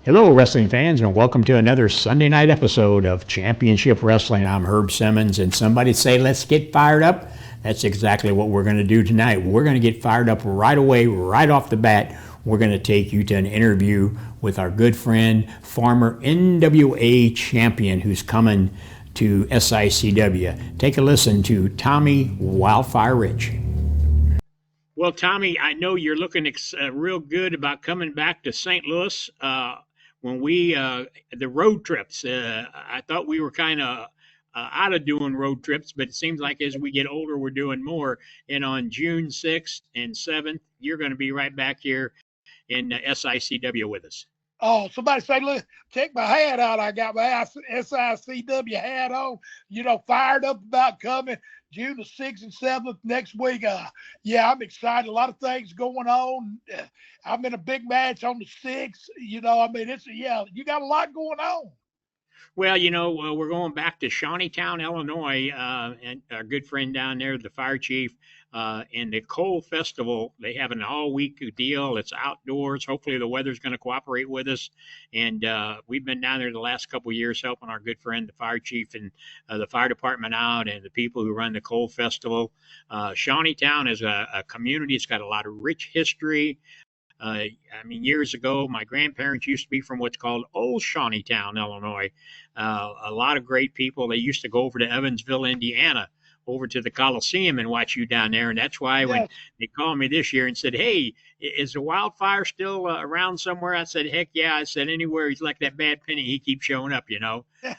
Hello, wrestling fans, and welcome to another Sunday night episode of Championship Wrestling. I'm Herb Simmons, and somebody say, let's get fired up. That's exactly what we're going to do tonight. We're going to get fired up right away, right off the bat. We're going to take you to an interview with our good friend, former NWA champion, who's coming to SICW. Take a listen to Tommy Wildfire Rich. Well, Tommy, I know you're looking real good about coming back to St. Louis. When the road trips, I thought we were kind of out of doing road trips, but it seems like as we get older, we're doing more. And on June 6th and 7th, you're going to be right back here in SICW with us. Oh, somebody say, look, check my hat out. I got my SICW hat on, fired up about coming June the 6th and 7th next week. Yeah, I'm excited. A lot of things going on. I'm in a big match on the 6th. You got a lot going on. Well, we're going back to Shawneetown, Illinois, and our good friend down there, the fire chief, and the Coal Festival. They have an all-week deal. It's outdoors. Hopefully, the weather's going to cooperate with us. And we've been down there the last couple of years helping our good friend, the fire chief, and the fire department out, and the people who run the Coal Festival. Shawneetown is a community. It's got a lot of rich history. Years ago, my grandparents used to be from what's called Old Shawneetown, Illinois. A lot of great people. They used to go over to Evansville, Indiana, over to the Coliseum and watch you down there. And that's why when they called me this year and said, hey, is the wildfire still around somewhere? I said, heck yeah. I said, anywhere he's like that bad penny, he keeps showing up,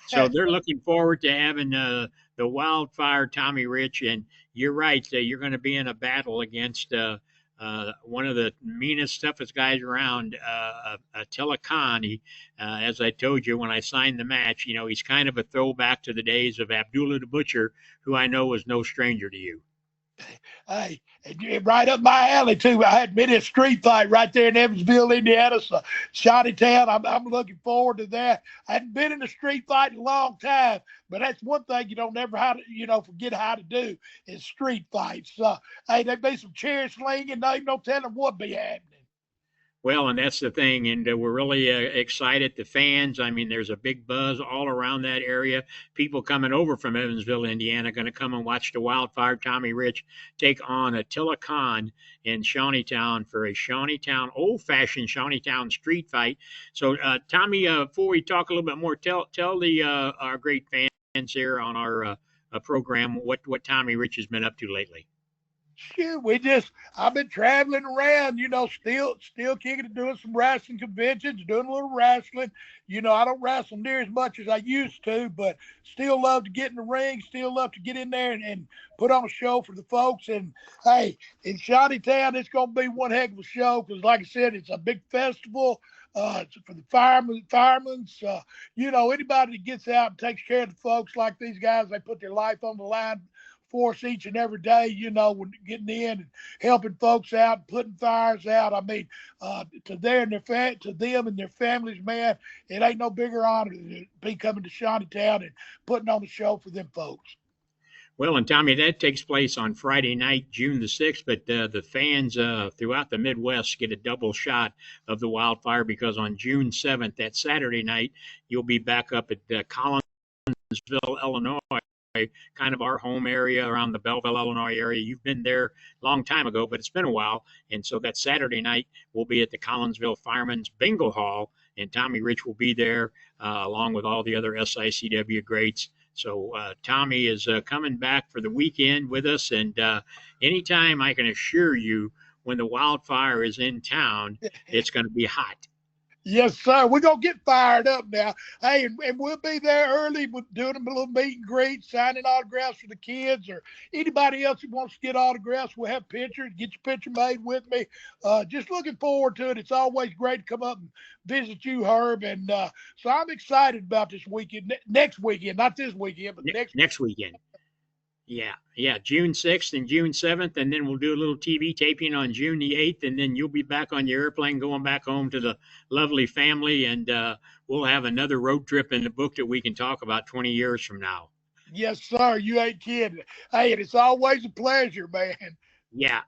So they're looking forward to having the wildfire Tommy Rich. And you're right. You're going to be in a battle against one of the meanest, toughest guys around, Attila Khan. He, as I told you when I signed the match, he's kind of a throwback to the days of Abdullah the Butcher, who I know was no stranger to you. Hey, right up my alley too. I had been in a street fight right there in Evansville, Indiana. So Shawneetown, I'm looking forward to that. I hadn't been in a street fight in a long time, but that's one thing you don't never forget how to do is street fights. Hey, there'd be some chair slinging. No telling what be happening. Well, and that's the thing, and we're really excited. The fans, there's a big buzz all around that area. People coming over from Evansville, Indiana, going to come and watch the Wildfire Tommy Rich take on Attila Khan in Shawneetown for a Shawneetown, old-fashioned Shawneetown street fight. So, Tommy, before we talk a little bit more, tell our great fans here on our program what Tommy Rich has been up to lately. Shoot, I've been traveling around, still kicking and doing some wrestling conventions, doing a little wrestling. I don't wrestle near as much as I used to, but still love to get in the ring, still love to get in there and put on a show for the folks. And, hey, in Shawneetown, it's going to be one heck of a show because, like I said, it's a big festival. It's for the firemen. Anybody that gets out and takes care of the folks like these guys, they put their life on the line for us each and every day, when getting in and helping folks out, putting fires out. To them and their families, man, it ain't no bigger honor to be coming to Shawneetown and putting on a show for them folks. Well, and Tommy, that takes place on Friday night, June the 6th, but the fans throughout the Midwest get a double shot of the wildfire because on June 7th, that Saturday night, you'll be back up at Collinsville, Illinois, kind of our home area around the Belleville, Illinois area. You've been there a long time ago, but it's been a while. And so that Saturday night, we'll be at the Collinsville Firemen's Bingo Hall, and Tommy Rich will be there along with all the other SICW greats. So Tommy is coming back for the weekend with us. And anytime, I can assure you, when the wildfire is in town, it's going to be hot. Yes, sir. We're going to get fired up now. Hey, and we'll be there early with doing a little meet and greet, signing autographs for the kids or anybody else who wants to get autographs. We'll have pictures. Get your picture made with me. Just looking forward to it. It's always great to come up and visit you, Herb. And so I'm excited about this weekend, next weekend, not this weekend, but next weekend. Yeah, June 6th and June 7th, and then we'll do a little TV taping on June the 8th, and then you'll be back on your airplane going back home to the lovely family, and we'll have another road trip in the book that we can talk about 20 years from now. Yes, sir. You ain't kidding. Hey, and it's always a pleasure, man. Yeah.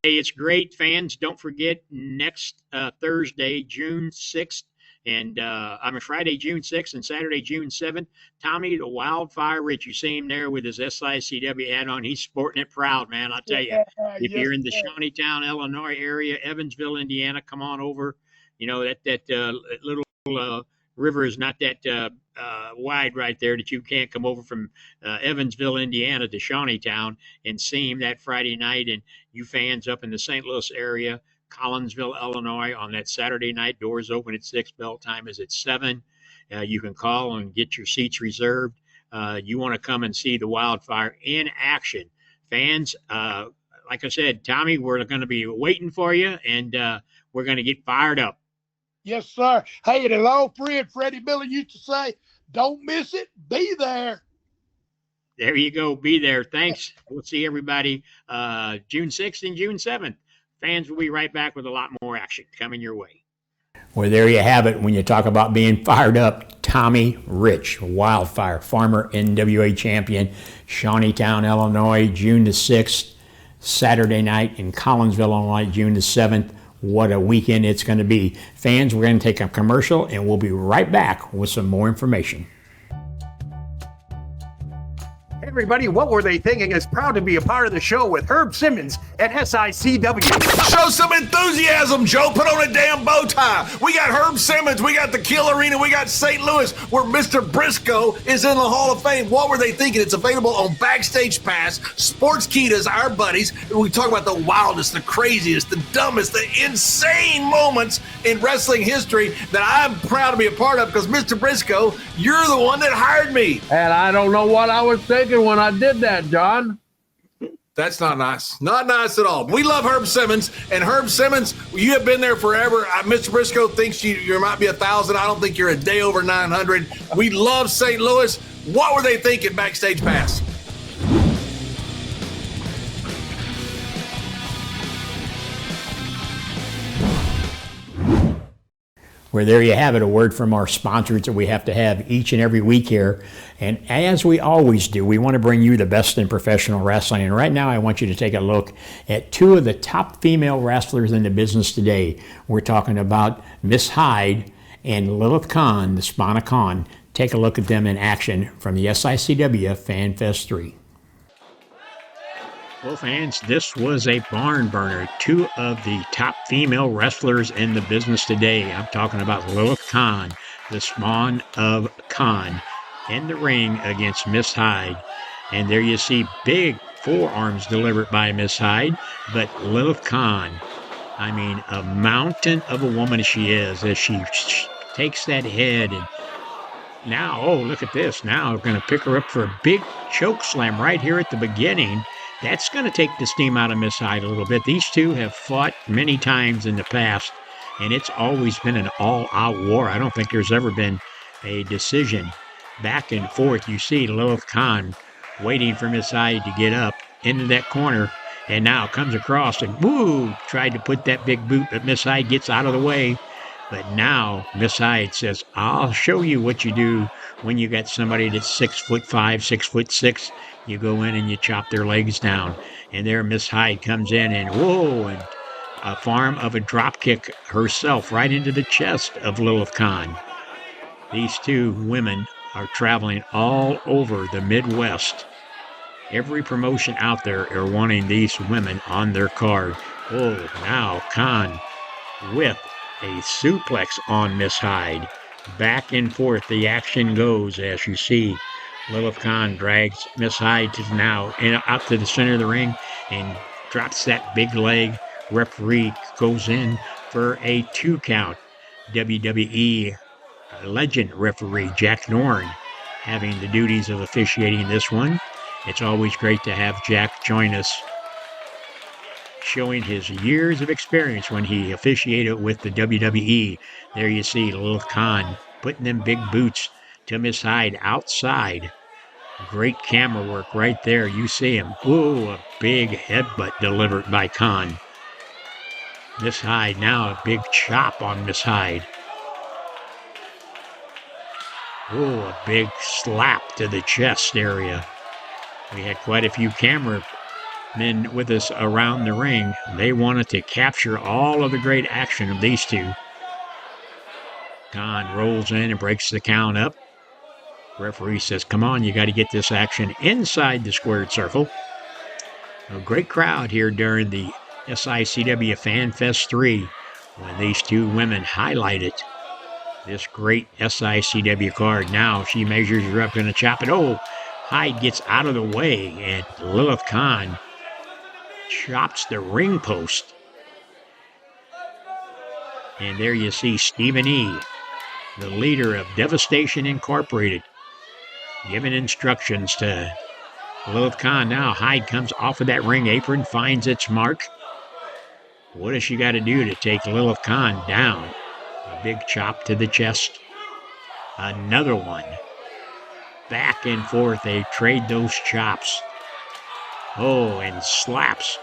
Hey, it's great, fans. Don't forget next Thursday, June 6th, and Friday, June 6th, and Saturday, June 7th. Tommy the Wildfire Rich, you see him there with his SICW hat on. He's sporting it proud, man. I'll tell you. Yeah, If yes, you're in the sir. Shawneetown, Illinois area, Evansville, Indiana, come on over. You know that little river is not that wide right there that you can't come over from Evansville, Indiana to Shawneetown and see him that Friday night. And you fans up in the St. Louis area, Collinsville, Illinois, on that Saturday night. Doors open at 6, bell time is at 7. You can call and get your seats reserved. You want to come and see the Wildfire in action. Fans, like I said, Tommy, we're going to be waiting for you, and we're going to get fired up. Yes, sir. Hey, and an old friend, Freddie Miller, used to say, don't miss it, be there. There you go. Be there. Thanks. We'll see everybody June 6th and June 7th. Fans will be right back with a lot more action coming your way. Well, there you have it. When you talk about being fired up, Tommy Rich, Wildfire, former NWA champion, Shawneetown, Illinois, June the 6th, Saturday night in Collinsville, Illinois, June the 7th. What a weekend it's going to be. Fans, we're going to take a commercial and we'll be right back with some more information. Hey everybody, What Were They Thinking is proud to be a part of the show with Herb Simmons at SICW. Show some enthusiasm, Joe. Put on a damn bow tie. We got Herb Simmons. We got the Kill Arena. We got St. Louis, where Mr. Briscoe is in the Hall of Fame. What Were They Thinking? It's available on Backstage Pass. Sportskeedas, our buddies. We talk about the wildest, the craziest, the dumbest, the insane moments in wrestling history that I'm proud to be a part of because, Mr. Briscoe, you're the one that hired me. And I don't know what I was thinking when I did that, John. That's not nice. Not nice at all. We love Herb Simmons. And Herb Simmons, you have been there forever. Mr. Briscoe thinks you might be 1,000. I don't think you're a day over 900. We love St. Louis. What were they thinking, Backstage Pass? Well, there you have it, a word from our sponsors that we have to have each and every week here. And as we always do, we want to bring you the best in professional wrestling. And right now, I want you to take a look at two of the top female wrestlers in the business today. We're talking about Miss Hyde and Lilith Khan, the Spana Khan. Take a look at them in action from the SICW Fan Fest 3. Well, fans, this was a barn burner. Two of the top female wrestlers in the business today. I'm talking about Lilith Khan, the spawn of Khan, in the ring against Miss Hyde. And there you see big forearms delivered by Miss Hyde, but Lilith Khan, I mean, a mountain of a woman she is as she takes that head. And now, oh, look at this. Now we're going to pick her up for a big choke slam right here at the beginning. That's going to take the steam out of Miss Hyde a little bit. These two have fought many times in the past, and it's always been an all-out war. I don't think there's ever been a decision. Back and forth, you see Lilith Khan waiting for Miss Hyde to get up into that corner, and now comes across and, woo, tried to put that big boot, but Miss Hyde gets out of the way. But now Miss Hyde says, I'll show you what you do when you got somebody that's 6'5", 6'6". You go in and you chop their legs down. And there Miss Hyde comes in and whoa, and a form of a drop kick herself right into the chest of Lilith Khan. These two women are traveling all over the Midwest. Every promotion out there are wanting these women on their card. Oh, now Khan with a suplex on Miss Hyde. Back and forth the action goes as you see Lilith Khan drags Miss Hyde to now out to the center of the ring and drops that big leg. Referee goes in for a 2 count. WWE legend referee Jack Norn having the duties of officiating this one. It's always great to have Jack join us, showing his years of experience when he officiated with the WWE. There you see Lilith Khan putting them big boots to Miss Hyde outside. Great camera work right there. You see him. Ooh, a big headbutt delivered by Khan. Miss Hyde now a big chop on Miss Hyde. Ooh, a big slap to the chest area. We had quite a few camera men with us around the ring. They wanted to capture all of the great action of these two. Khan rolls in and breaks the count up. Referee says, come on, you got to get this action inside the squared circle. A great crowd here during the SICW Fan Fest 3 when these two women highlighted this great SICW card. Now she measures her up, going to chop it. Oh, Hyde gets out of the way, and Lilith Khan chops the ring post. And there you see Stephen E., the leader of Devastation Incorporated, giving instructions to Lilith Khan. Now Hyde comes off of that ring apron, finds its mark. What has she got to do to take Lilith Khan down? A big chop to the chest. Another one. Back and forth, they trade those chops. Oh, and slaps.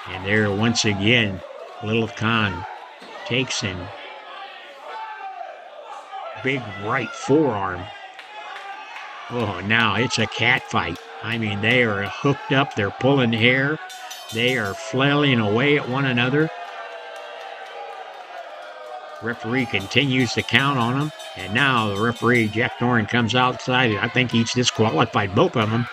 And there once again, Lilith Khan takes him. Big right forearm. Oh, now it's a cat fight. I mean, they are hooked up. They're pulling hair. They are flailing away at one another. Referee continues to count on them. And now the referee, Jack Doran, comes outside. I think he's disqualified both of them.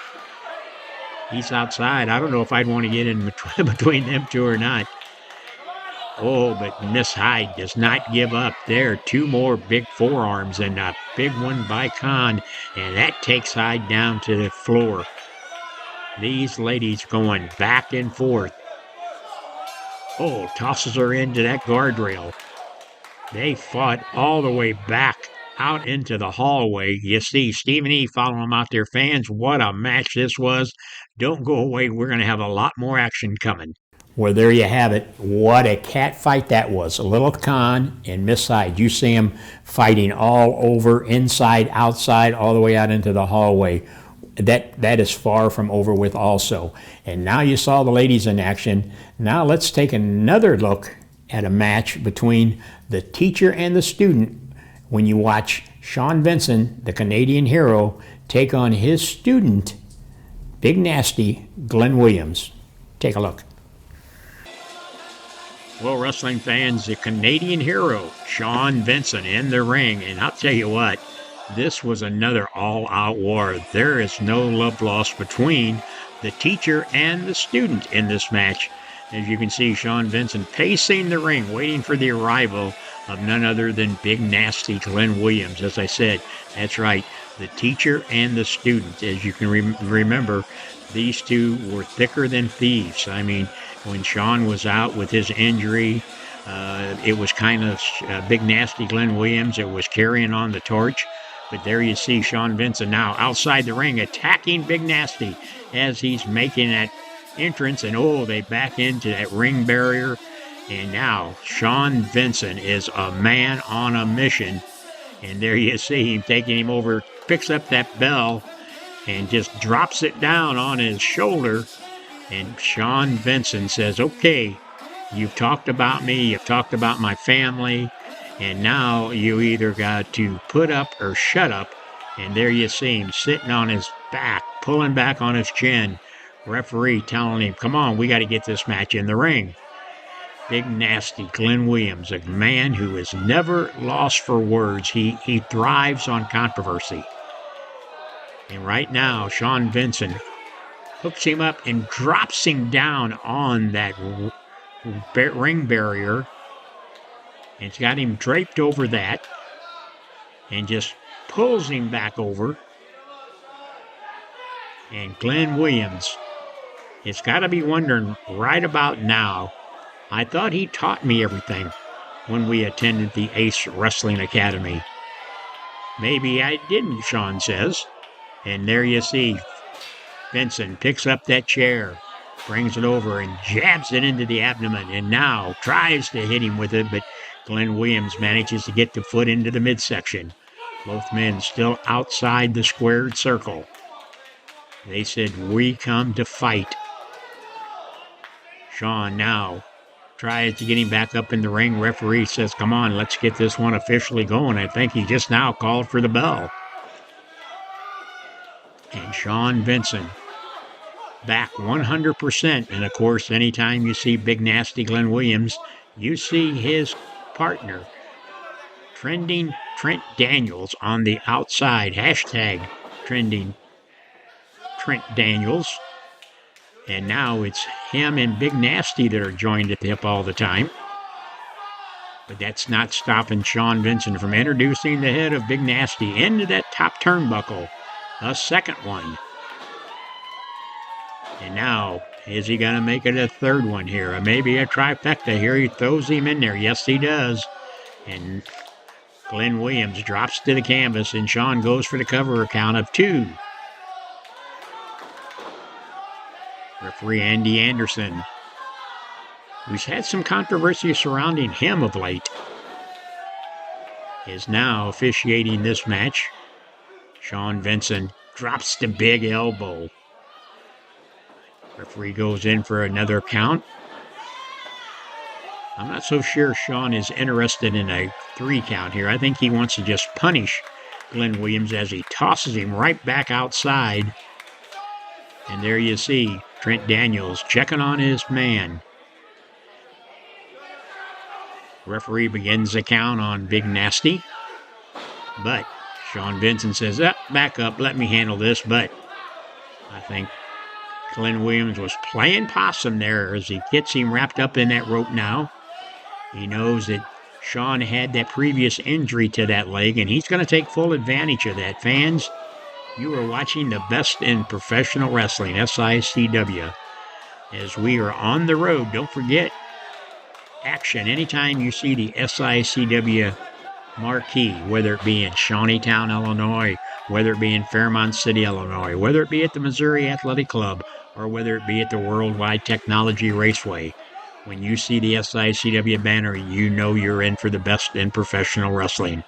He's outside. I don't know if I'd want to get in between them two or not. Oh, but Miss Hyde does not give up. There are two more big forearms and a big one by Khan. And that takes Hyde down to the floor. These ladies going back and forth. Oh, tosses her into that guardrail. They fought all the way back out into the hallway. You see Stephen E. following them out there. Fans, what a match this was. Don't go away. We're going to have a lot more action coming. Well, there you have it. What a cat fight that was. Lilith Khan and Miss Hyde. You see them fighting all over, inside, outside, all the way out into the hallway. That is far from over with also. And now you saw the ladies in action. Now let's take another look at a match between the teacher and the student when you watch Shawn Vincent, the Canadian hero, take on his student, Big Nasty Glenn Williams. Take a look. Well, wrestling fans, the Canadian hero, Shawn Vincent, in the ring. And I'll tell you what, this was another all-out war. There is no love lost between the teacher and the student in this match. As you can see, Shawn Vincent pacing the ring, waiting for the arrival of none other than Big Nasty Glenn Williams. As I said, that's right, the teacher and the student. As you can remember, these two were thicker than thieves. I mean, when Shawn was out with his injury, it was kind of Big Nasty Glenn Williams that was carrying on the torch. But there you see Shawn Vincent now outside the ring attacking Big Nasty as he's making that entrance. And oh, they back into that ring barrier. And now Shawn Vincent is a man on a mission. And there you see him taking him over, picks up that bell and just drops it down on his shoulder. And Shawn Vincent says, okay, you've talked about me, you've talked about my family, and now you either got to put up or shut up. And there you see him sitting on his back, pulling back on his chin. Referee telling him, come on, we got to get this match in the ring. Big Nasty Glenn Williams, a man who is never lost for words. He thrives on controversy. And right now, Shawn Vincent hooks him up and drops him down on that ring barrier. And it's got him draped over that and just pulls him back over. And Glenn Williams, it's got to be wondering right about now, I thought he taught me everything when we attended the Ace Wrestling Academy. Maybe I didn't, Shawn says. And there you see Vincent picks up that chair, brings it over and jabs it into the abdomen, and now tries to hit him with it, but Glenn Williams manages to get the foot into the midsection. Both men still outside the squared circle. They said, we come to fight. Shawn now tries to get him back up in the ring. Referee says, come on, let's get this one officially going. I think he just now called for the bell. And Shawn Vincent back 100%. And of course, anytime you see Big Nasty Glenn Williams, you see his partner, trending Trent Daniels on the outside. Hashtag trending Trent Daniels. And now it's him and Big Nasty that are joined at the hip all the time. But that's not stopping Shawn Vincent from introducing the head of Big Nasty into that top turnbuckle. A second one. And now, is he going to make it a third one here? Or maybe a trifecta here. He throws him in there. Yes, he does. And Glenn Williams drops to the canvas, and Shawn goes for the cover count of 2. Referee Andy Anderson, who's had some controversy surrounding him of late, is now officiating this match. Shawn Vincent drops the big elbow. Referee goes in for another count. I'm not so sure Shawn is interested in a 3 count here. I think he wants to just punish Glenn Williams as he tosses him right back outside. And there you see Trent Daniels checking on his man. Referee begins the count on Big Nasty. But Shawn Vincent says, back up, let me handle this. But I think Glenn Williams was playing possum there as he gets him wrapped up in that rope now. He knows that Shawn had that previous injury to that leg, and he's going to take full advantage of that. Fans, you are watching the best in professional wrestling, SICW. As we are on the road, don't forget, action anytime you see the SICW marquee, whether it be in Shawneetown, Illinois, whether it be in Fairmont City, Illinois, whether it be at the Missouri Athletic Club, or whether it be at the Worldwide Technology Raceway. When you see the SICW banner, you know you're in for the best in professional wrestling.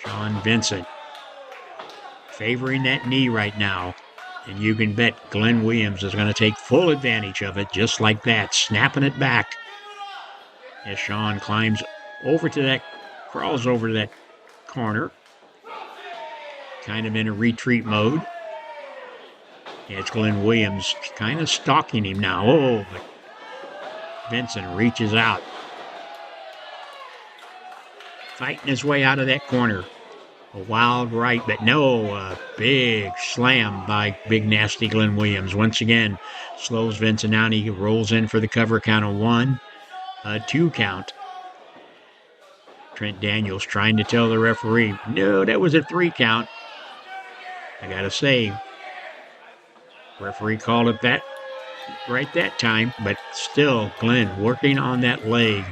Shawn Vincent favoring that knee right now, and you can bet Glenn Williams is going to take full advantage of it just like that, snapping it back as Shawn crawls over to that corner, kind of in a retreat mode. It's Glenn Williams kind of stalking him now. Oh, but Vincent reaches out, fighting his way out of that corner. A wild right, but no, a big slam by Big Nasty Glenn Williams. Once again, slows Vincent down. He rolls in for the cover count of 1, a 2 count. Trent Daniels trying to tell the referee, no, that was a 3 count. I gotta say, referee called it that right that time, but still Glenn working on that leg,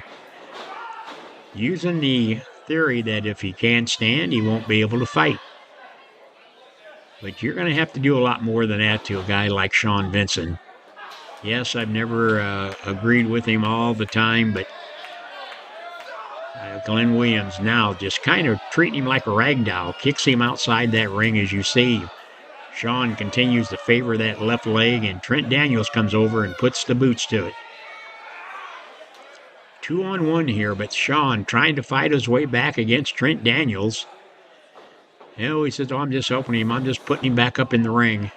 using the theory that if he can't stand, he won't be able to fight. But you're going to have to do a lot more than that to a guy like Shawn Vincent. Yes, I've never agreed with him all the time, but Glenn Williams now just kind of treating him like a rag doll, kicks him outside that ring as you see. Shawn continues to favor that left leg, and Trent Daniels comes over and puts the boots to it. 2-on-1 here, but Shawn trying to fight his way back against Trent Daniels. He says, I'm just helping him. I'm just putting him back up in the ring.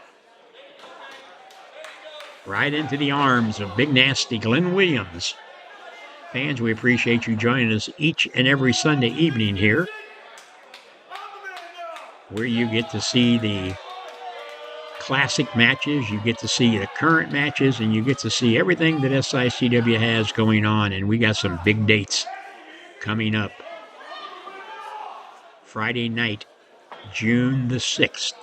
Right into the arms of Big Nasty Glenn Williams. Fans, we appreciate you joining us each and every Sunday evening here, where you get to see the classic matches, you get to see the current matches, and you get to see everything that SICW has going on. And we got some big dates coming up. Friday night, June the 6th,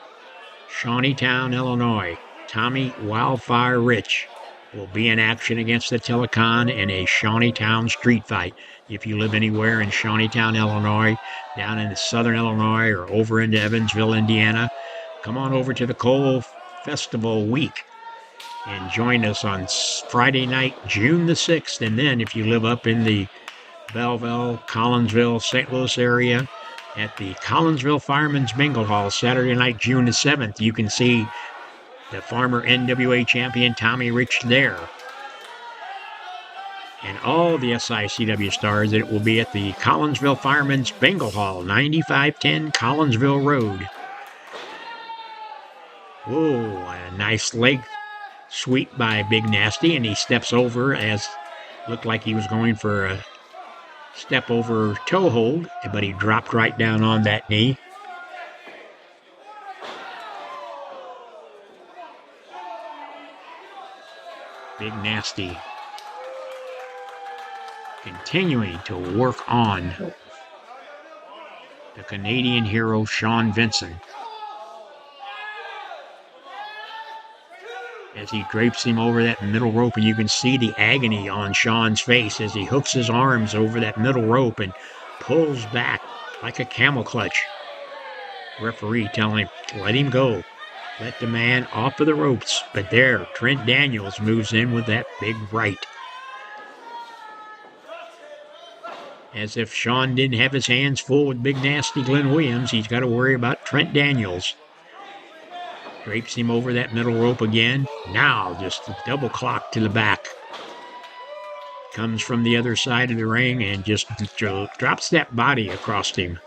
Shawneetown, Illinois. Tommy Wildfire Rich will be in action against the Telecon in a Shawneetown street fight. If you live anywhere in Shawneetown, Illinois, down in southern Illinois, or over into Evansville, Indiana, come on over to the Coal Festival Week and join us on Friday night, June the 6th. And then if you live up in the Belleville, Collinsville, St. Louis area, at the Collinsville Firemen's Bingo Hall, Saturday night, June the 7th, you can see the former NWA champion Tommy Rich there. And all the SICW stars, it will be at the Collinsville Firemen's Bingo Hall, 9510 Collinsville Road. Oh, a nice leg sweep by Big Nasty, and he steps over as looked like he was going for a step over toe hold, but he dropped right down on that knee. Big Nasty continuing to work on the Canadian hero Shawn Vincent as he drapes him over that middle rope, and you can see the agony on Shawn's face as he hooks his arms over that middle rope and pulls back like a camel clutch. Referee telling him, let him go. Let the man off of the ropes. But there, Trent Daniels moves in with that big right. As if Shawn didn't have his hands full with Big Nasty Glenn Williams, he's got to worry about Trent Daniels. Drapes him over that middle rope again. Now just a double clock to the back. Comes from the other side of the ring and just drops that body across him.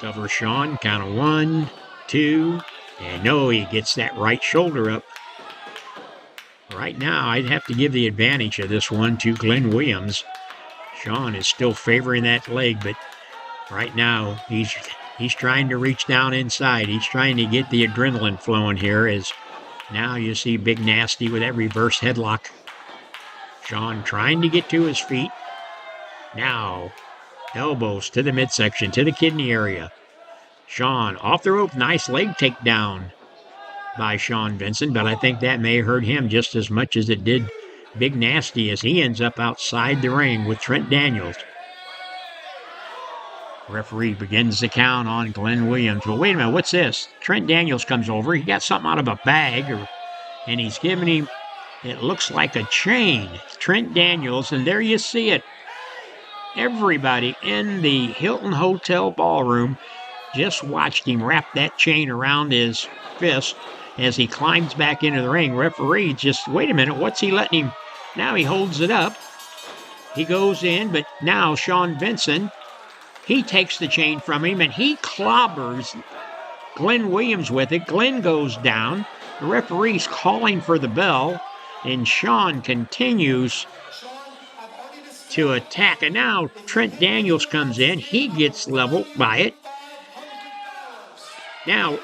Cover Shawn, count of 1, 2, and no, he gets that right shoulder up. Right now, I'd have to give the advantage of this one to Glenn Williams. Shawn is still favoring that leg, but right now he's trying to reach down inside. He's trying to get the adrenaline flowing here as now you see Big Nasty with that reverse headlock. Shawn trying to get to his feet. Now, elbows to the midsection, to the kidney area. Shawn off the rope, nice leg takedown by Shawn Vincent, but I think that may hurt him just as much as it did Big Nasty as he ends up outside the ring with Trent Daniels. Referee begins the count on Glenn Williams. Well, wait a minute, what's this? Trent Daniels comes over. He got something out of a bag, and he's giving him, it looks like a chain. Trent Daniels, and there you see it. Everybody in the Hilton Hotel ballroom just watched him wrap that chain around his fist as he climbs back into the ring. Referee just, wait a minute, what's he letting him? Now he holds it up. He goes in, but now Shawn Vincent, he takes the chain from him and he clobbers Glenn Williams with it. Glenn goes down. The referee's calling for the bell, and Shawn continues to attack. And now Trent Daniels comes in. He gets leveled by it. Now,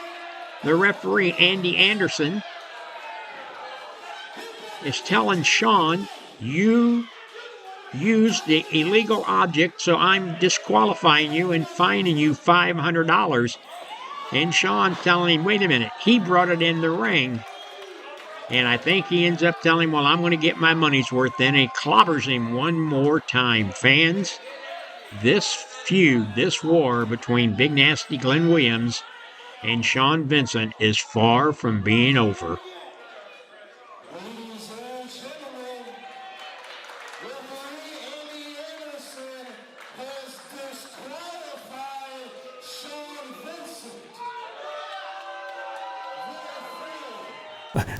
the referee, Andy Anderson, is telling Shawn, you used the illegal object, so I'm disqualifying you and fining you $500. And Shawn telling him, wait a minute, he brought it in the ring. And I think he ends up telling him, well, I'm going to get my money's worth then. And he clobbers him one more time. Fans, this feud, this war between Big Nasty Glenn Williams and Shawn Vincent is far from being over.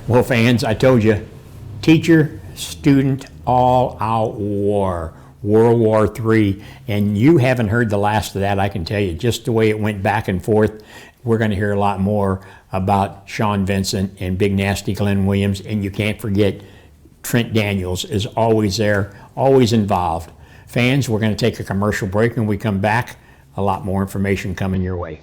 Well, fans, I told you, teacher-student all-out war, World War III, and you haven't heard the last of that, I can tell you. Just the way it went back and forth, we're going to hear a lot more about Shawn Vincent and Big Nasty Glenn Williams, and you can't forget Trent Daniels is always there, always involved. Fans, we're going to take a commercial break. When we come back, a lot more information coming your way.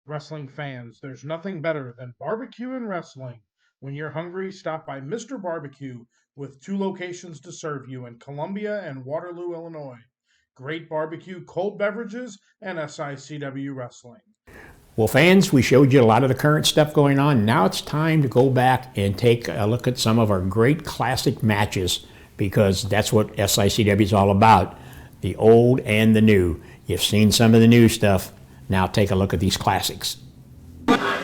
Wrestling fans, there's nothing better than barbecue and wrestling When you're hungry, stop by Mr. Barbecue with 2 locations to serve you in Columbia and Waterloo, Illinois. Great barbecue, cold beverages, and SICW wrestling. Well, fans, we showed you a lot of the current stuff going on. Now it's time to go back and take a look at some of our great classic matches, because that's what SICW is all about, the old and the new. You've seen some of the new stuff. Now take a look at these classics.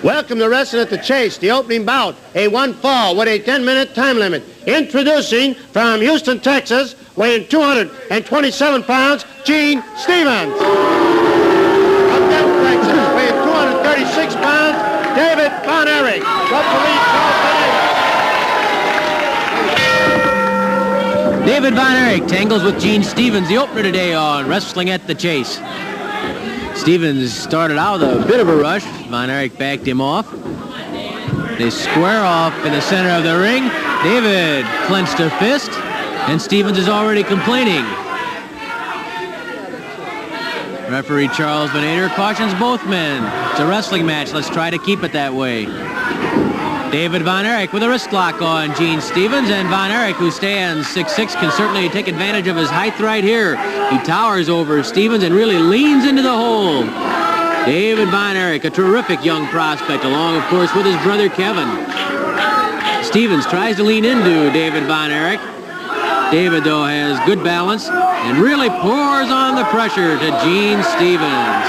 Welcome to Wrestling at the Chase, the opening bout, a 1 fall with a 10-minute time limit. Introducing from Houston, Texas, weighing 227 pounds, Gene Stevens. From Denver, Texas, weighing 236 pounds, David Von Erich. David Von Erich tangles with Gene Stevens, the opener today on Wrestling at the Chase. Stevens started out with a bit of a rush. Von Erich backed him off. They square off in the center of the ring. David clenched a fist, and Stevens is already complaining. Referee Charles Venator cautions both men. It's a wrestling match. Let's try to keep it that way. David Von Erich with a wrist lock on Gene Stevens, and Von Erich, who stands 6'6", can certainly take advantage of his height right here. He towers over Stevens and really leans into the hole. David Von Erich, a terrific young prospect, along, of course, with his brother Kevin. Stevens tries to lean into David Von Erich. David, though, has good balance and really pours on the pressure to Gene Stevens.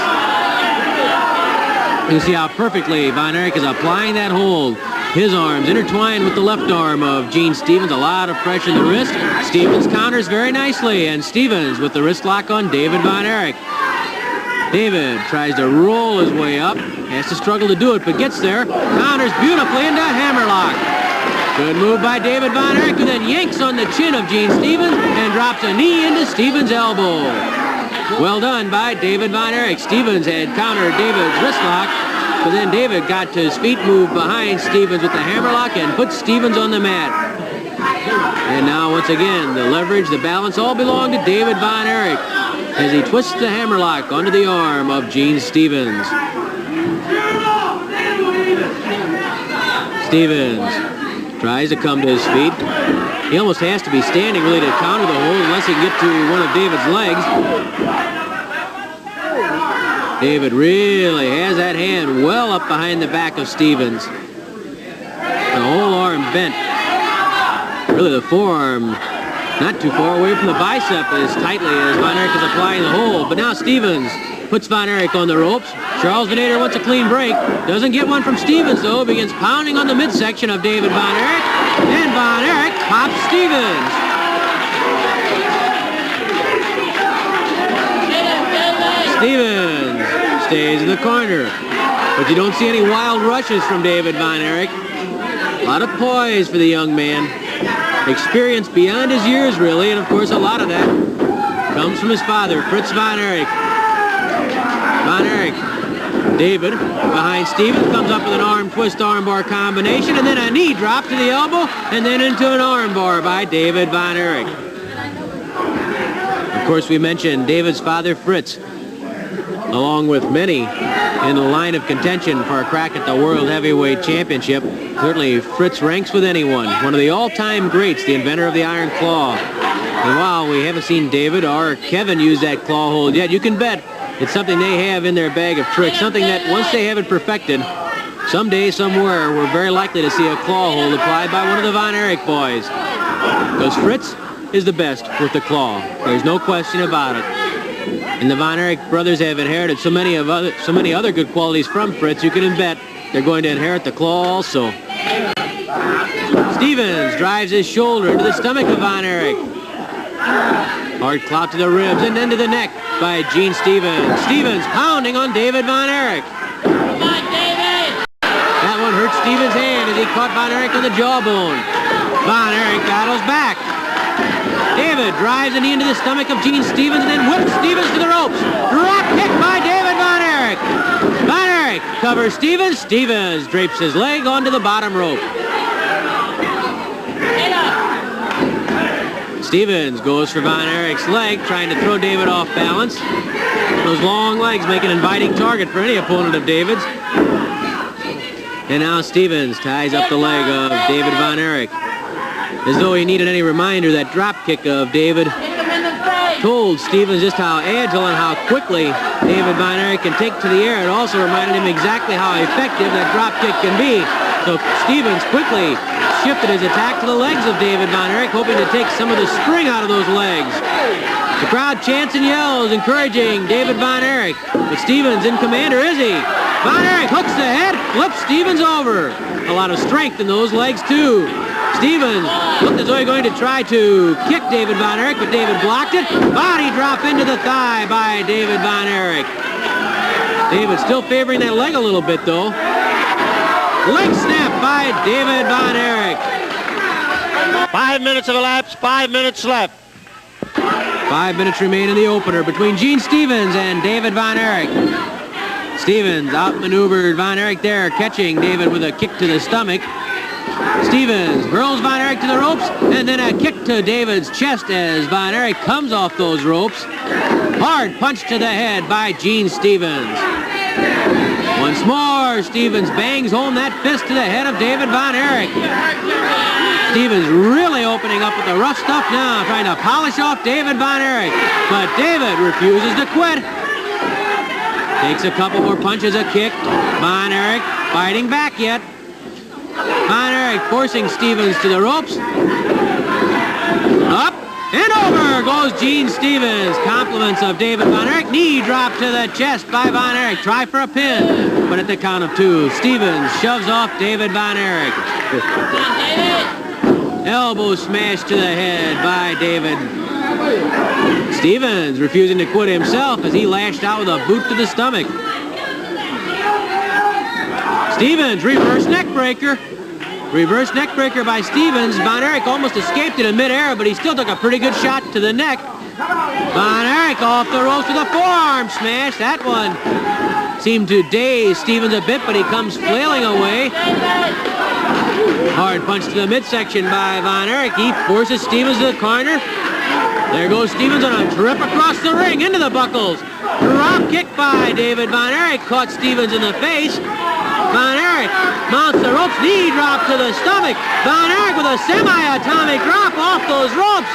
You see how perfectly Von Erich is applying that hold. His arms intertwined with the left arm of Gene Stevens. A lot of pressure in the wrist. Stevens counters very nicely, and Stevens with the wrist lock on David Von Erich. David tries to roll his way up. Has to struggle to do it, but gets there. Counters beautifully into a hammerlock. Good move by David Von Erich, who then yanks on the chin of Gene Stevens and drops a knee into Stevens' elbow. Well done by David Von Erich. Stevens had countered David's wrist lock, but then David got to his feet, moved behind Stevens with the hammerlock, and put Stevens on the mat. And now, once again, the leverage, the balance, all belong to David Von Erich as he twists the hammerlock onto the arm of Gene Stevens. Stevens tries to come to his feet. He almost has to be standing, really, to counter the hold unless he can get to one of David's legs. David really has that hand well up behind the back of Stevens. The whole arm bent. Really, the forearm not too far away from the bicep as tightly as Von Erich is applying the hold. But now Stevens puts Von Erich on the ropes. Charles Venator wants a clean break. Doesn't get one from Stevens, though. Begins pounding on the midsection of David Von Erich. And Von Erich pops Stevens. Stevens stays in the corner, but you don't see any wild rushes from David Von Erich. A lot of poise for the young man. Experience beyond his years, really, and of course a lot of that comes from his father, Fritz Von Erich. Von Erich, David, behind Stevens, comes up with an arm twist armbar combination, and then a knee drop to the elbow, and then into an armbar by David Von Erich. Of course, we mentioned David's father, Fritz, along with many in the line of contention for a crack at the World Heavyweight Championship. Certainly, Fritz ranks with anyone. One of the all-time greats, the inventor of the Iron Claw. And while we haven't seen David or Kevin use that claw hold yet, you can bet it's something they have in their bag of tricks, something that once they have it perfected, someday, somewhere, we're very likely to see a claw hold applied by one of the Von Erich boys. Because Fritz is the best with the claw. There's no question about it. And the Von Erich brothers have inherited so many other good qualities from Fritz, you can bet they're going to inherit the claw also. Stevens drives his shoulder into the stomach of Von Erich. Hard clout to the ribs and then to the neck by Gene Stevens. Stevens pounding on David Von Erich. Come on, David! That one hurt Stevens' hand as he caught Von Erich on the jawbone. Von Erich battles back. David drives a knee into the stomach of Gene Stevens and then whips Stevens to the ropes. Drop kick by David Von Erich. Von Erich covers Stevens. Stevens drapes his leg onto the bottom rope. Stevens goes for Von Erich's leg, trying to throw David off balance. Those long legs make an inviting target for any opponent of David's. And now Stevens ties up the leg of David Von Erich. As though he needed any reminder, that drop kick of David told Stevens just how agile and how quickly David Von Erich can take to the air. It also reminded him exactly how effective that drop kick can be. So Stevens quickly shifted his attack to the legs of David Von Erich, hoping to take some of the spring out of those legs. The crowd chants and yells, encouraging David Von Erich. But Stevens in command, or is he? Von Erich hooks the head, flips Stevens over. A lot of strength in those legs, too. Stevens looked as though he was going to try to kick David Von Erich, but David blocked it. Body drop into the thigh by David Von Erich. David still favoring that leg a little bit, though. Leg snap by David Von Erich. 5 minutes have elapsed, 5 minutes left. 5 minutes remain in the opener between Gene Stevens and David Von Erich. Stevens outmaneuvered Von Erich there, catching David with a kick to the stomach. Stevens hurls Von Erich to the ropes, and then a kick to David's chest as Von Erich comes off those ropes. Hard punch to the head by Gene Stevens. Once more, Stevens bangs home that fist to the head of David Von Erich. Stevens really opening up with the rough stuff now, trying to polish off David Von Erich. But David refuses to quit. Takes a couple more punches, a kick. Von Erich fighting back yet. Von Erich forcing Stevens to the ropes. Up and over goes Gene Stevens. Compliments of David Von Erich. Knee drop to the chest by Von Erich. Try for a pin, but at the count of 2, Stevens shoves off David Von Erich. Elbow smash to the head by David. Stevens refusing to quit himself as he lashed out with a boot to the stomach. Stevens, reverse neck breaker. Reverse neck breaker by Stevens. Von Erich almost escaped it in midair, but he still took a pretty good shot to the neck. Von Erich off the ropes with a forearm smash. That one seemed to daze Stevens a bit, but he comes flailing away. Hard punch to the midsection by Von Erich. He forces Stevens to the corner. There goes Stevens on a trip across the ring into the buckles. Drop kick by David Von Erich. Caught Stevens in the face. Von Erich mounts the ropes. Knee drop to the stomach. Von Erich with a semi-atomic drop off those ropes.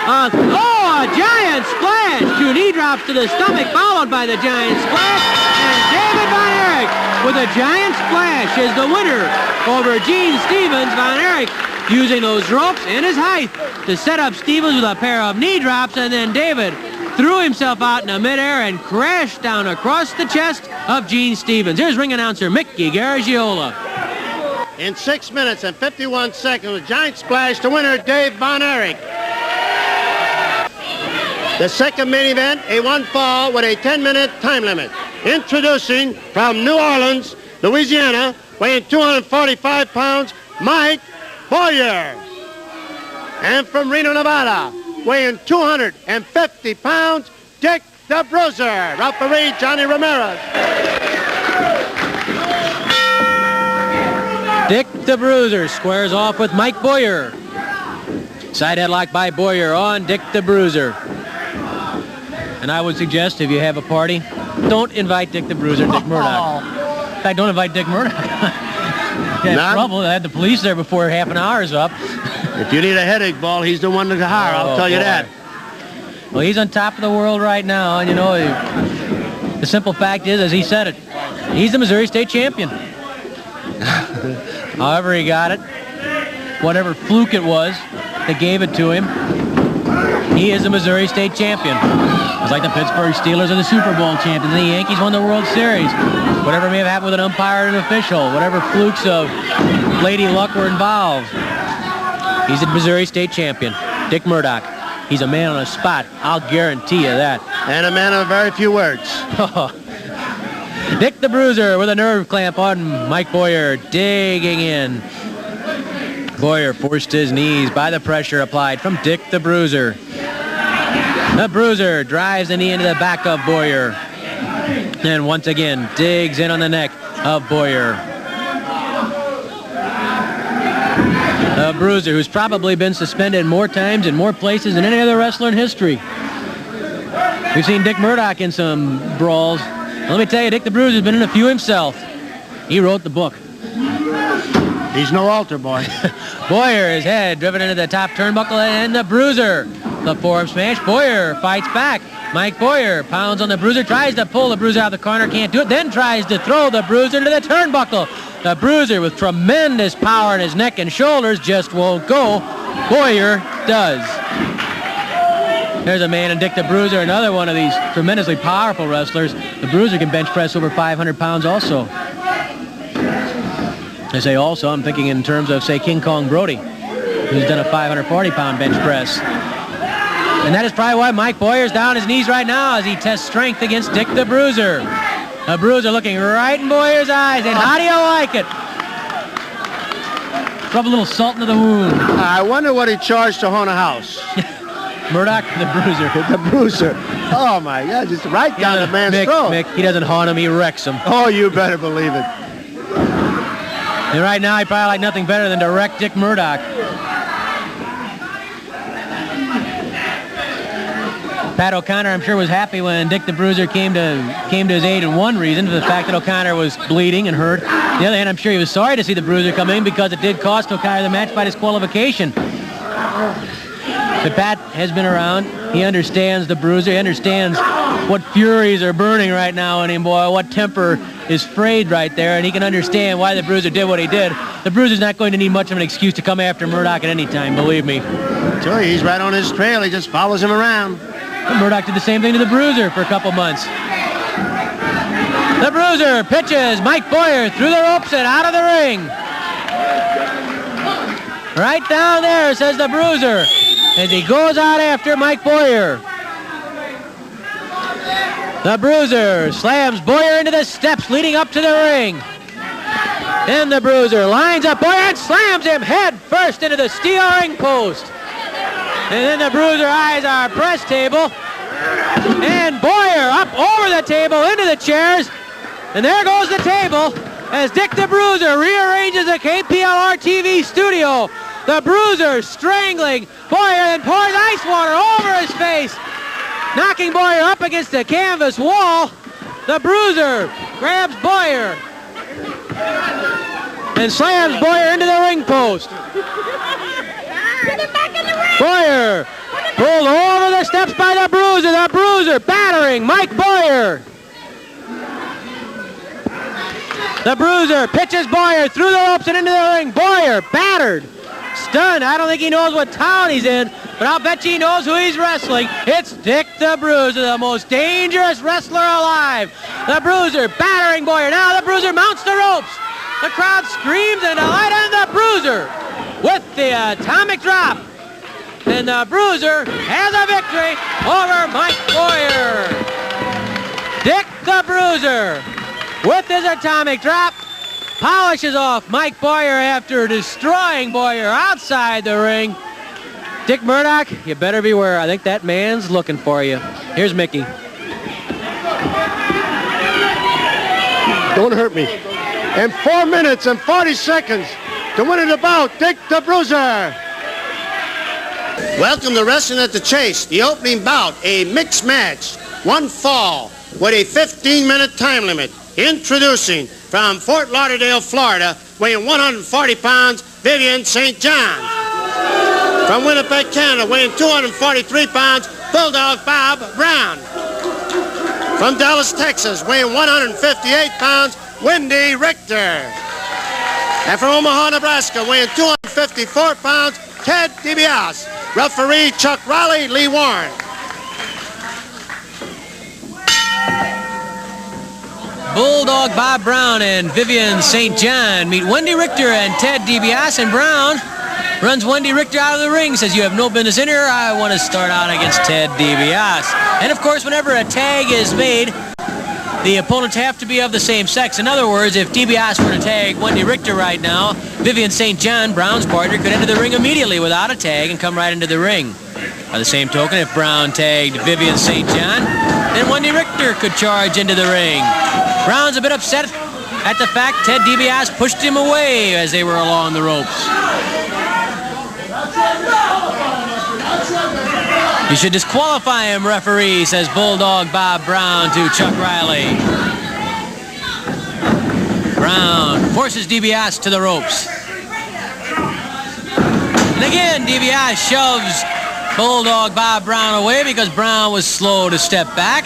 A giant splash. 2 knee drops to the stomach, followed by the giant splash. And David Von Erich with a giant splash is the winner over Gene Stevens. Von Erich using those ropes and his height to set up Stevens with a pair of knee drops, and then David threw himself out in the midair and crashed down across the chest of Gene Stevens. Here's ring announcer Mickey Garagiola. In 6 minutes and 51 seconds, a giant splash, the winner, Dave Von Erich. The second main event, a 1 fall with a 10-minute time limit. Introducing from New Orleans, Louisiana, weighing 245 pounds, Mike Boyer. And from Reno, Nevada, weighing 250 pounds, Dick the Bruiser. Referee Johnny Ramirez. Dick the Bruiser squares off with Mike Boyer. Side headlock by Boyer on Dick the Bruiser. And I would suggest if you have a party, don't invite Dick the Bruiser, Dick Murdoch. In fact, don't invite Dick Murdoch. You had trouble. I had the police there before half an hour's up. If you need a headache ball, he's the one to hire, I'll tell you that. Well, he's on top of the world right now, and you know, the simple fact is, as he said it, he's the Missouri State champion. However he got it, whatever fluke it was that gave it to him, he is the Missouri State champion. It's like the Pittsburgh Steelers are the Super Bowl champions, and the Yankees won the World Series. Whatever may have happened with an umpire and an official, whatever flukes of lady luck were involved, he's the Missouri State champion, Dick Murdoch. He's a man on a spot, I'll guarantee you that. And a man of very few words. Dick the Bruiser with a nerve clamp on Mike Boyer, digging in. Boyer forced his knees by the pressure applied from Dick the Bruiser. The Bruiser drives the knee into the back of Boyer. And once again, digs in on the neck of Boyer. The Bruiser, who's probably been suspended more times in more places than any other wrestler in history. We've seen Dick Murdoch in some brawls. Let me tell you, Dick the Bruiser's been in a few himself. He wrote the book. He's no altar boy. Boyer, his head driven into the top turnbuckle, and the Bruiser. The forearm smash. Boyer fights back. Mike Boyer pounds on the Bruiser, tries to pull the Bruiser out of the corner, can't do it, then tries to throw the Bruiser into the turnbuckle. The Bruiser, with tremendous power in his neck and shoulders, just won't go. Boyer does. There's a man in Dick the Bruiser, another one of these tremendously powerful wrestlers. The Bruiser can bench press over 500 pounds also. I say also, I'm thinking in terms of, say, King Kong Brody, who's done a 540-pound bench press. And that is probably why Mike Boyer's down on his knees right now as he tests strength against Dick the Bruiser. The Bruiser looking right in Boyer's eyes, and how do you like it? Rub a little salt into the wound. I wonder what he charged to haunt a house. Murdoch, the Bruiser. The Bruiser. Oh, my God, just right down the man's throat. Mick, he doesn't haunt him, he wrecks him. Oh, you better believe it. And right now, he'd probably like nothing better than to wreck Dick Murdoch. Pat O'Connor, I'm sure, was happy when Dick the Bruiser came to his aid in one reason, for the fact that O'Connor was bleeding and hurt. On the other hand, I'm sure he was sorry to see the Bruiser come in because it did cost O'Connor the match by disqualification. But Pat has been around. He understands the Bruiser. He understands what furies are burning right now in him, boy, what temper is frayed right there, and he can understand why the Bruiser did what he did. The Bruiser's not going to need much of an excuse to come after Murdoch at any time, believe me. Sure, he's right on his trail. He just follows him around. And Murdoch did the same thing to the Bruiser for a couple months. The Bruiser pitches Mike Boyer through the ropes and out of the ring. Right down there, says the Bruiser, as he goes out after Mike Boyer. The Bruiser slams Boyer into the steps leading up to the ring. Then the Bruiser lines up Boyer and slams him head first into the steel ring post. And then the Bruiser eyes our press table. And Boyer up over the table into the chairs. And there goes the table as Dick the Bruiser rearranges the KPLR TV studio. The Bruiser strangling Boyer and pours ice water over his face, knocking Boyer up against the canvas wall. The Bruiser grabs Boyer and slams Boyer into the ring post. Boyer pulled over the steps by the Bruiser. The Bruiser battering Mike Boyer. The Bruiser pitches Boyer through the ropes and into the ring. Boyer battered, stunned. I don't think he knows what town he's in, but I'll bet you he knows who he's wrestling. It's Dick the Bruiser, the most dangerous wrestler alive. The Bruiser battering Boyer. Now the Bruiser mounts the ropes. The crowd screams and delight, and the Bruiser with the atomic drop. And the Bruiser has a victory over Mike Boyer. Dick the Bruiser, with his atomic drop, polishes off Mike Boyer after destroying Boyer outside the ring. Dick Murdoch, you better beware. I think that man's looking for you. Here's Mickey. Don't hurt me. In 4 minutes and 40 seconds to win the bout, Dick the Bruiser. Welcome to Wrestling at the Chase, the opening bout, a mixed match, one fall, with a 15-minute time limit. Introducing from Fort Lauderdale, Florida, weighing 140 pounds, Vivian St. John. From Winnipeg, Canada, weighing 243 pounds, Bulldog Bob Brown. From Dallas, Texas, weighing 158 pounds, Wendy Richter. And from Omaha, Nebraska, weighing 254 pounds, Ted DiBiase. Referee Chuck Riley, Lee Warren. Bulldog Bob Brown and Vivian St. John meet Wendy Richter and Ted DiBiase, and Brown runs Wendy Richter out of the ring, says, "You have no business in here. I want to start out against Ted DiBiase." And of course, whenever a tag is made, the opponents have to be of the same sex. In other words, if DiBiase were to tag Wendy Richter right now, Vivian St. John, Brown's partner, could enter the ring immediately without a tag and come right into the ring. By the same token, if Brown tagged Vivian St. John, then Wendy Richter could charge into the ring. Brown's a bit upset at the fact Ted DiBiase pushed him away as they were along the ropes. "You should disqualify him, referee," says Bulldog Bob Brown to Chuck Riley. Brown forces DiBiase to the ropes. DiBiase shoves Bulldog Bob Brown away because Brown was slow to step back.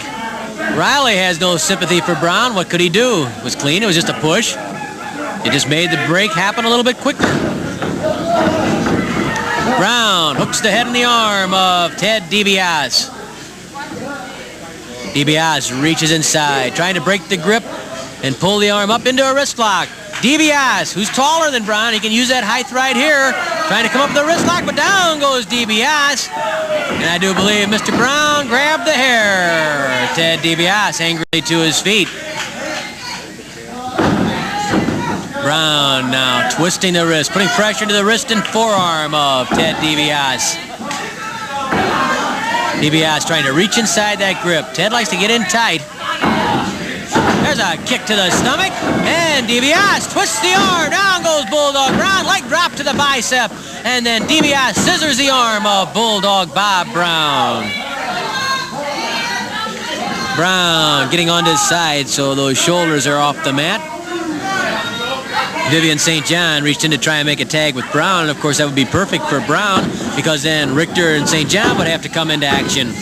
Riley has no sympathy for Brown. What could he do? It was clean. It was just a push. It just made the break happen a little bit quicker. Brown hooks the head and the arm of Ted DiBiase. DiBiase reaches inside, trying to break the grip and pull the arm up into a wrist lock. DiBiase, who's taller than Brown, he can use that height right here, trying to come up with the wrist lock, but down goes DiBiase. And I do believe Mr. Brown grabbed the hair. Ted DiBiase angrily to his feet. Brown now twisting the wrist, putting pressure to the wrist and forearm of Ted DiBiase. DiBiase trying to reach inside that grip. Ted likes to get in tight. There's a kick to the stomach, and DiBiase twists the arm. Down goes Bulldog Brown, leg drop to the bicep, and then DiBiase scissors the arm of Bulldog Bob Brown. Brown getting onto his side so those shoulders are off the mat. Vivian St. John reached in to try and make a tag with Brown, and of course that would be perfect for Brown because then Richter and St. John would have to come into action.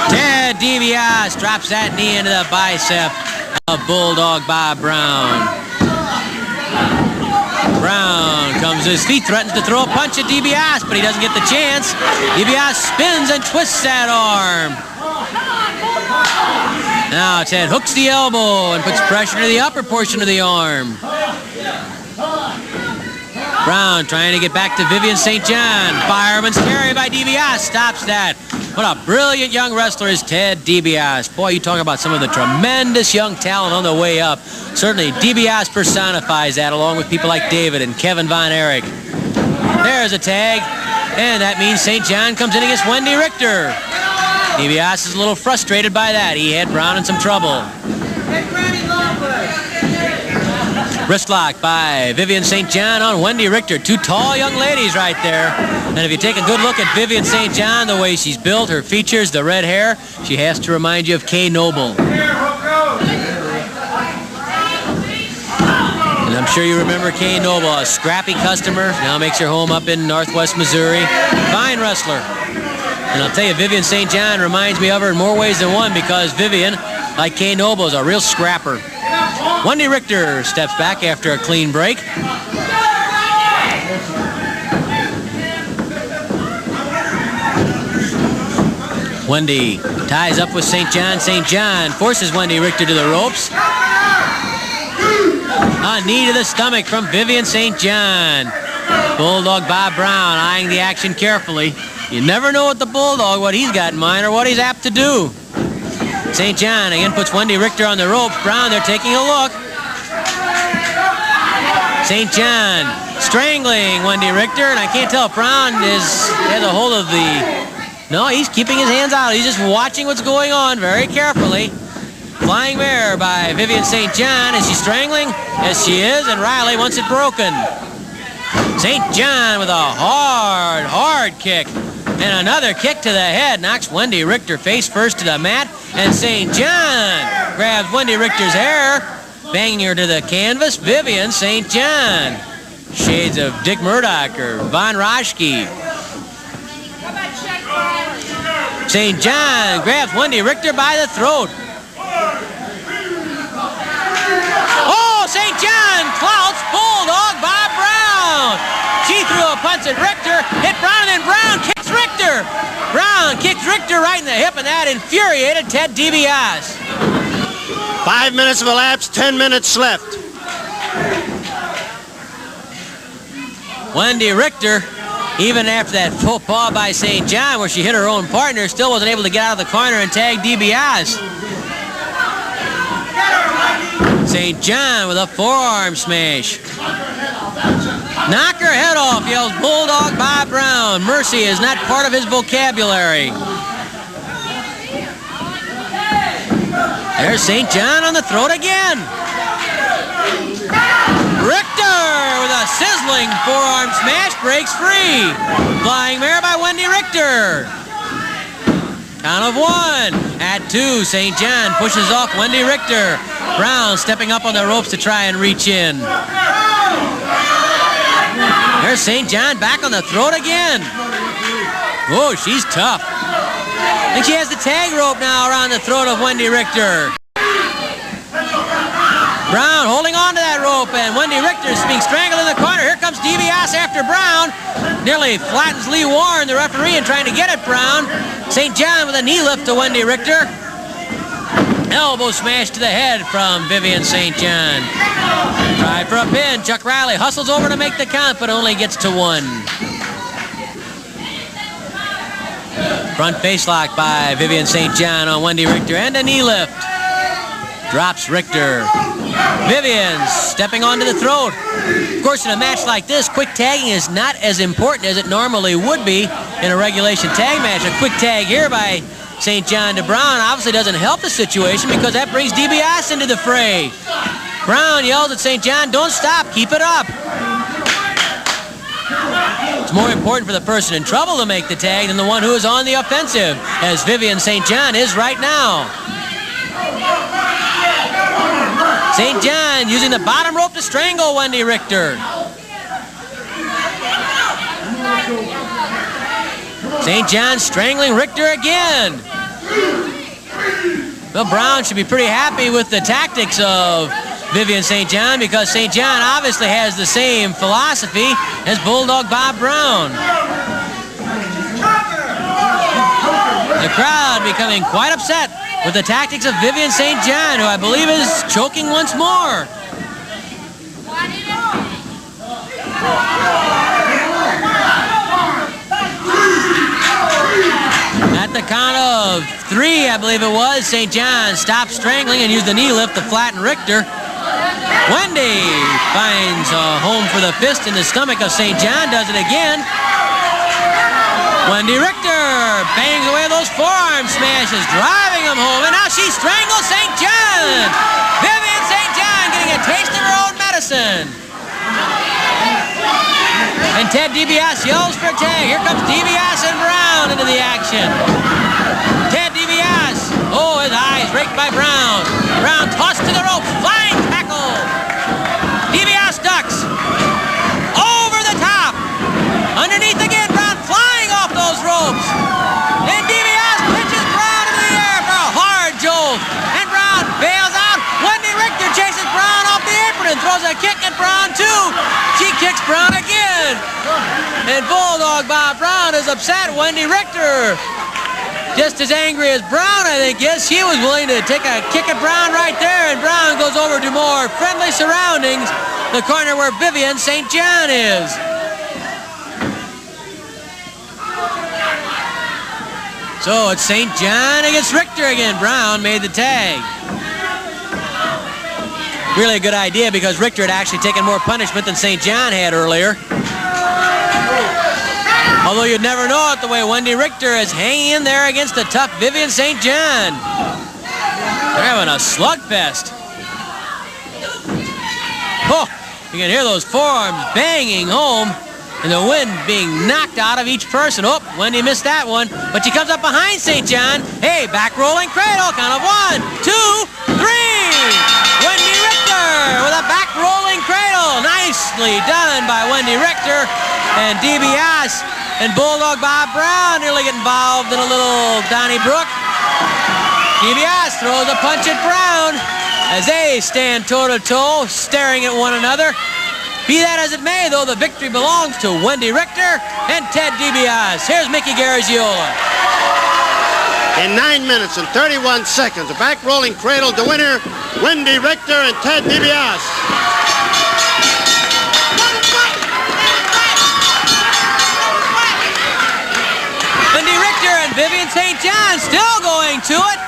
Ted DiBiase drops that knee into the bicep of Bulldog Bob Brown. Brown comes to his feet, threatens to throw a punch at DiBiase, but he doesn't get the chance. DiBiase spins and twists that arm. Now Ted hooks the elbow and puts pressure to the upper portion of the arm. Brown trying to get back to Vivian St. John. Fireman's carry by DiBiase stops that. What a brilliant young wrestler is Ted DiBiase. Boy, you talk about some of the tremendous young talent on the way up. Certainly DiBiase personifies that along with people like David and Kevin Von Erich. There's a tag, and that means St. John comes in against Wendy Richter. DiBiase is a little frustrated by that. He had Brown in some trouble. Wrist lock by Vivian St. John on Wendy Richter. Two tall young ladies right there. And if you take a good look at Vivian St. John, the way she's built, her features, the red hair, she has to remind you of Kay Noble. And I'm sure you remember Kay Noble, a scrappy customer, now makes her home up in Northwest Missouri. Fine wrestler. And I'll tell you, Vivian St. John reminds me of her in more ways than one because Vivian, like Kay Noble, is a real scrapper. Wendy Richter steps back after a clean break. Wendy ties up with St. John. St. John forces Wendy Richter to the ropes. A knee to the stomach from Vivian St. John. Bulldog Bob Brown eyeing the action carefully. You never know what the Bulldog, what he's got in mind or what he's apt to do. St. John again puts Wendy Richter on the ropes. Brown, they're taking a look. St. John strangling Wendy Richter, and I can't tell if Brown has a hold of the... No, he's keeping his hands out. He's just watching what's going on very carefully. Flying mare by Vivian St. John. Is she strangling? Yes, she is, and Riley wants it broken. St. John with a hard kick. And another kick to the head knocks Wendy Richter face first to the mat. And St. John grabs Wendy Richter's hair, banging her to the canvas. Vivian St. John. Shades of Dick Murdoch or Von Roschke. St. John grabs Wendy Richter by the throat. Oh, St. John clouts Bulldog Bob Brown. She threw a punch at Richter, hit Brown, and then Brown kicks Richter. Brown kicks Richter right in the hip, and that infuriated Ted DiBiase. 5 minutes have elapsed, 10 minutes left. Wendy Richter, even after that faux pas by St. John where she hit her own partner, still wasn't able to get out of the corner and tag DiBiase. St. John with a forearm smash. Knock her head off, yells Bulldog Bob Brown. Mercy is not part of his vocabulary. There's St. John on the throat again. Richter with a sizzling forearm smash breaks free. Flying mare by Wendy Richter. Count of 1. At 2, St. John pushes off Wendy Richter. Brown stepping up on the ropes to try and reach in. There's St. John back on the throat again. Oh, she's tough. I think she has the tag rope now around the throat of Wendy Richter. Brown holding on to that rope, and Wendy Richter is being strangled in the corner. Here comes DiBiase after Brown. Nearly flattens Lee Warren, the referee, and trying to get at Brown. St. John with a knee lift to Wendy Richter. Elbow smash to the head from Vivian St. John. Tried for a pin. Chuck Riley hustles over to make the count, but only gets to 1. Front face lock by Vivian St. John on Wendy Richter, and a knee lift. Drops Richter. Vivian stepping onto the throat. Of course, in a match like this, quick tagging is not as important as it normally would be in a regulation tag match. A quick tag here by St. John to Brown obviously doesn't help the situation because that brings DiBiase into the fray. Brown yells at St. John, don't stop, keep it up. It's more important for the person in trouble to make the tag than the one who is on the offensive, as Vivian St. John is right now. St. John using the bottom rope to strangle Wendy Richter. St. John strangling Richter again. Well, Brown should be pretty happy with the tactics of Vivian St. John because St. John obviously has the same philosophy as Bulldog Bob Brown. The crowd becoming quite upset with the tactics of Vivian St. John, who I believe is choking once more. At the count of 3, I believe it was, St. John stopped strangling and used the knee lift to flatten Richter. Wendy finds a home for the fist in the stomach of St. John, does it again. Wendy Richter bangs away those forearm smashes, driving him home, and now she strangles St. John. Vivian St. John getting a taste of her own medicine. And Ted DiBiase yells for a tag. Here comes DiBiase and Brown into the action. Ted DiBiase, oh, his eyes raked by Brown. Brown tossed to the ropes, flying tackle. DiBiase ducks. Over the top. Underneath again, Brown flying off those ropes. Then DiBiase pitches Brown into the air for a hard jolt. And Brown bails out. Wendy Richter chases Brown off the apron and throws a kick at Brown too. She kicks Brown again. And Bulldog Bob Brown is upset. Wendy Richter, just as angry as Brown, I think. Yes, she was willing to take a kick at Brown right there, and Brown goes over to more friendly surroundings, the corner where Vivian St. John is. So it's St. John against Richter again. Brown made the tag. Really a good idea because Richter had actually taken more punishment than St. John had earlier. Although you'd never know it the way Wendy Richter is hanging in there against the tough Vivian St. John. They're having a slugfest. Oh, you can hear those forearms banging home and the wind being knocked out of each person. Oh, Wendy missed that one, but she comes up behind St. John. Hey, back rolling cradle, count of 1, 2, 3. Wendy Richter with a back rolling cradle. Nicely done by Wendy Richter. And DiBiase and Bulldog Bob Brown nearly get involved in a little Donnybrook. DiBiase throws a punch at Brown as they stand toe-to-toe, staring at one another. Be that as it may, though, the victory belongs to Wendy Richter and Ted DiBiase. Here's Mickey Garagiola. In 9 minutes and 31 seconds, a back rolling cradle to winner, Wendy Richter and Ted DiBiase. Wendy Richter and Vivian St. John still going to it.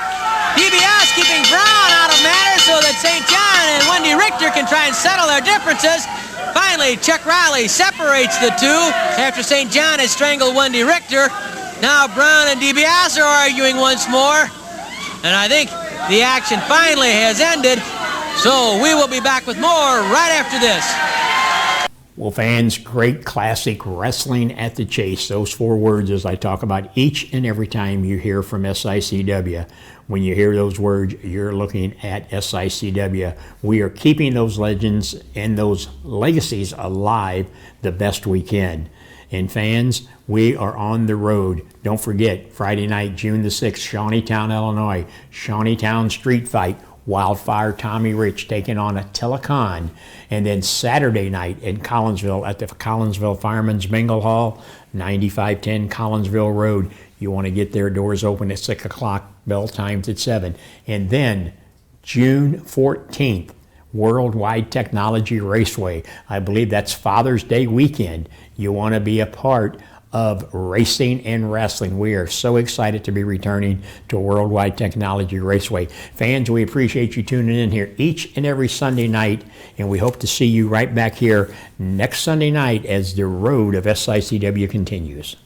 DiBiase keeping Brown out of matters so that St. John and Wendy Richter can try and settle their differences. Finally, Chuck Riley separates the two after St. John has strangled Wendy Richter. Now Brown and DiBiase are arguing once more. And I think the action finally has ended. So we will be back with more right after this. Well, fans, great classic wrestling at the Chase. Those 4 words as I talk about each and every time you hear from SICW. When you hear those words, you're looking at SICW. We are keeping those legends and those legacies alive the best we can. And fans, we are on the road. Don't forget, Friday night, June the 6th, Shawneetown, Illinois, Shawneetown Street Fight. Wildfire Tommy Rich taking on a Telecon. And then Saturday night in Collinsville at the Collinsville Fireman's Bingo Hall, 9510 Collinsville Road. You want to get there, doors open at 6 o'clock, bell times at 7. And then June 14th, Worldwide Technology Raceway. I believe that's Father's Day weekend. You want to be a part of racing and wrestling. We are so excited to be returning to Worldwide Technology Raceway. Fans, we appreciate you tuning in here each and every Sunday night, and we hope to see you right back here next Sunday night as the road of SICW continues.